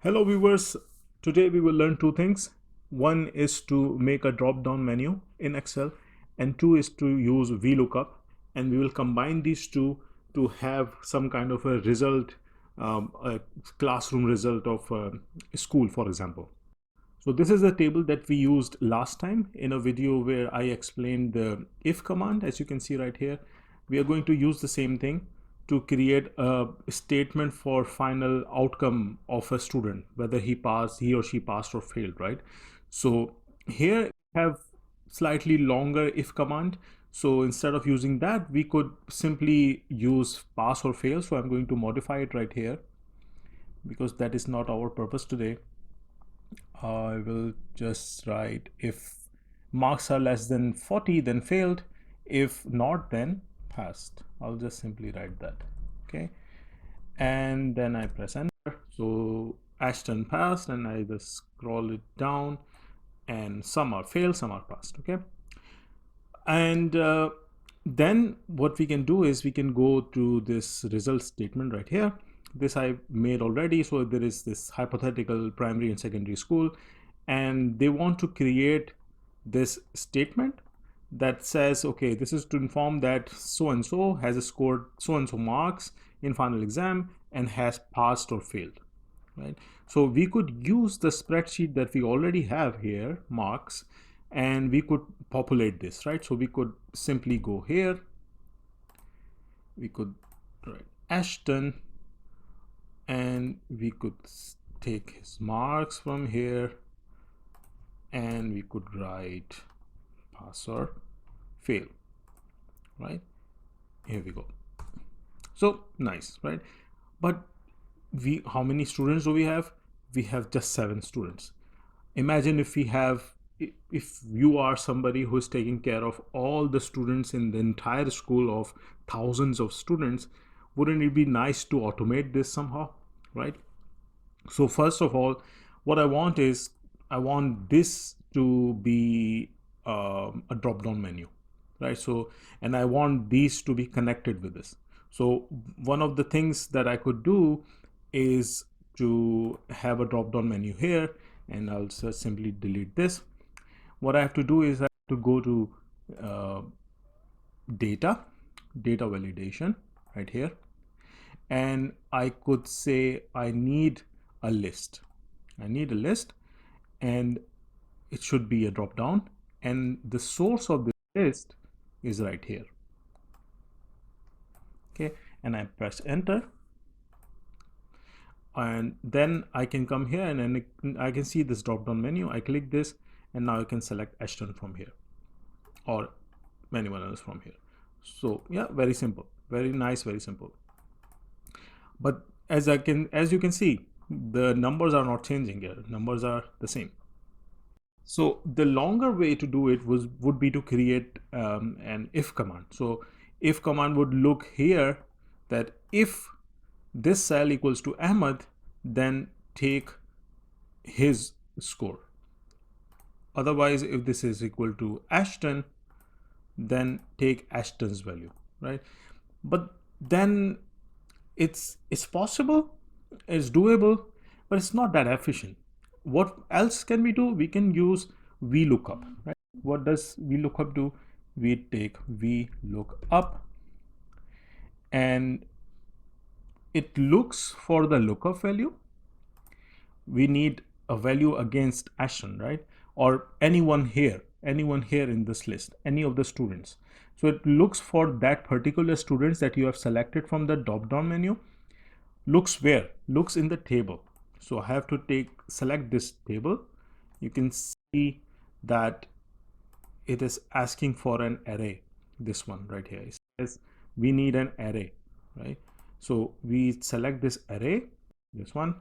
Hello viewers, today we will learn two things. One is to make a drop-down menu in Excel, and two is to use vlookup, and we will combine these two to have some kind of a result, a classroom result of school, for example. So this is a table that we used last time in a video where I explained the if command. As you can see right here, we are going to use the same thing to create a statement for final outcome of a student, whether he or she passed or failed, right? So here we have slightly longer if command. So instead of using that, we could simply use pass or fail. So I'm going to modify it right here because that is not our purpose today. I will just write if marks are less than 40, then failed. If not, then passed. I'll just simply write that. Okay. And then I press enter. So Ashton passed, and I just scroll it down, and some are failed, some are passed. Okay. And then what we can do is we can go to this result statement right here. This I made already. So there is this hypothetical primary and secondary school, and they want to create this statement that says, okay, this is to inform that so and so has scored so and so marks in final exam and has passed or failed, right? So we could use the spreadsheet that we already have here, marks, and we could populate this, right? So we could simply go here, we could write Ashton, and we could take his marks from here, and we could write pass or fail, right? Here we go. So nice, right? But how many students do we have? We have just 7 students. Imagine if you are somebody who is taking care of all the students in the entire school of thousands of students. Wouldn't it be nice to automate this somehow, right? So first of all, what I want is I want this to be a drop-down menu, right? So, and I want these to be connected with this. So one of the things that I could do is to have a drop-down menu here, and I'll just simply delete this. What I have to do is I have to go to data validation right here, and I could say I need a list. And it should be a drop down, and the source of the list is right here. Okay, and I press enter, and then I can come here and then I can see this drop down menu. I click this, and now I can select Ashton from here or anyone else from here. So yeah, very simple, very nice, very simple. But as you can see, the numbers are not changing here. Numbers are the same. So the longer way to do it would be to create an if command. So if command would look here that if this cell equals to Ahmed, then take his score. Otherwise, if this is equal to Ashton, then take Ashton's value, right? But then it's possible, it's doable, but it's not that efficient. What else can we do? We can use vlookup, right? What does vlookup do? We take vlookup, and it looks for the lookup value. We need a value against Ashton, right? Or anyone here in this list, any of the students. So it looks for that particular students that you have selected from the drop down menu. Looks where? Looks in the table. So I have to select this table. You can see that it is asking for an array. This one right here, it says we need an array, right? So we select this array, this one,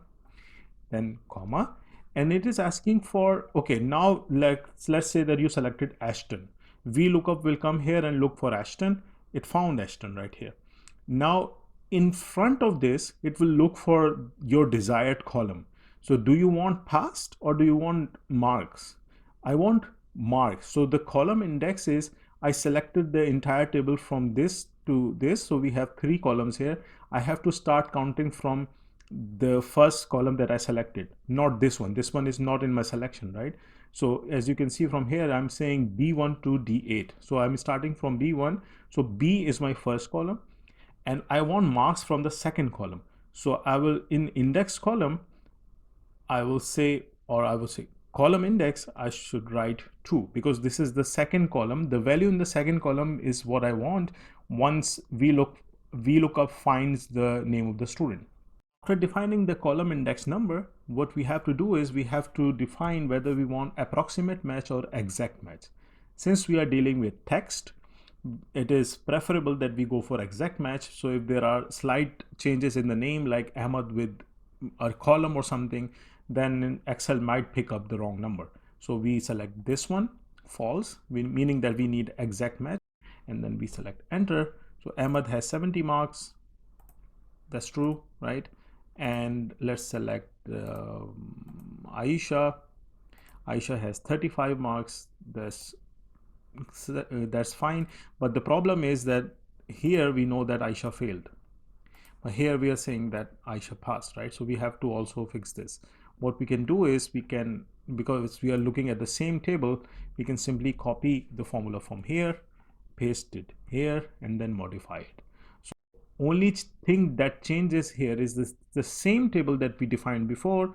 then comma, and it is asking for, okay, now let's say that you selected Ashton. VLOOKUP will come here and look for Ashton. It found Ashton right here. Now in front of this, it will look for your desired column. So do you want passed or do you want marks? I want marks. So the column index is, I selected the entire table from this to this. So we have 3 columns here. I have to start counting from the first column that I selected, not this one. This one is not in my selection, right? So as you can see from here, I'm saying B1 to D8. So I'm starting from B1. So B is my first column, and I want marks from the second column. So I will, in index column, I will say column index, I should write 2, because this is the second column. The value in the second column is what I want once vlookup finds the name of the student. After defining the column index number, what we have to do is we have to define whether we want approximate match or exact match. Since we are dealing with text, it is preferable that we go for exact match. So if there are slight changes in the name, like Ahmad with a column or something, then Excel might pick up the wrong number. So we select this one, false, meaning that we need exact match, and then we select enter. So Ahmad has 70 marks. That's true, right? And let's select Aisha. Aisha has 35 marks. That's fine. But the problem is that here we know that Aisha failed. But here we are saying that Aisha passed, right? So we have to also fix this. What we can do is we can, because we are looking at the same table, we can simply copy the formula from here, paste it here, and then modify it. Only thing that changes here is this: the same table that we defined before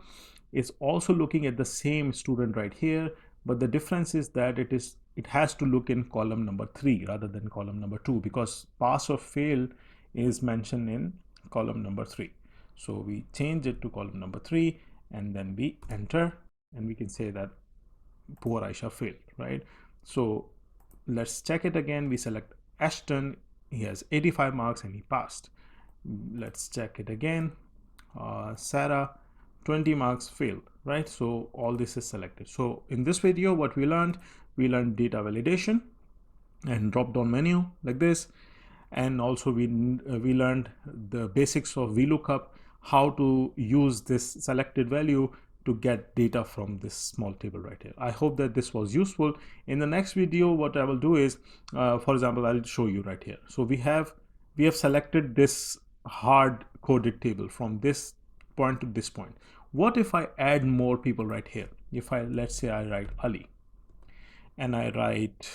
is also looking at the same student right here, but the difference is that it has to look in column number 3 rather than column number 2, because pass or fail is mentioned in column number 3. So we change it to column number 3, and then we enter, and we can say that poor Aisha failed, right? So let's check it again. We select Ashton. He has 85 marks and he passed. Let's check it again. Sarah, 20 marks, failed, right? So all this is selected. So in this video, what we learned data validation and drop down menu like this. And also we learned the basics of VLOOKUP, how to use this selected value to get data from this small table right here. I hope that this was useful. In the next video, what I will do is, for example, I'll show you right here. So we have selected this hard coded table from this point to this point. What if I add more people right here? If let's say I write Ali, and I write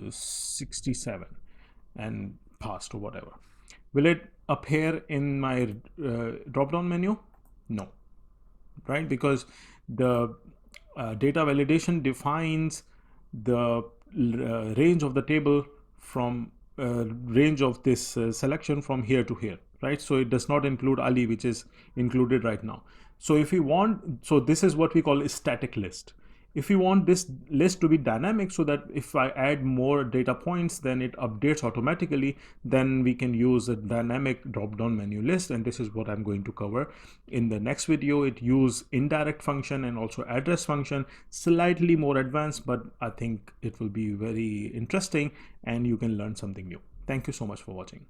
67 and passed or whatever, will it appear in my drop down menu? No, right? Because the data validation defines the range of the table from range of this selection from here to here, right? So it does not include Ali, which is included right now. So if we want, so this is what we call a static list. If you want this list to be dynamic, so that if I add more data points, then it updates automatically, then we can use a dynamic drop-down menu list. And this is what I'm going to cover in the next video. It use indirect function and also address function, slightly more advanced, but I think it will be very interesting and you can learn something new. Thank you so much for watching.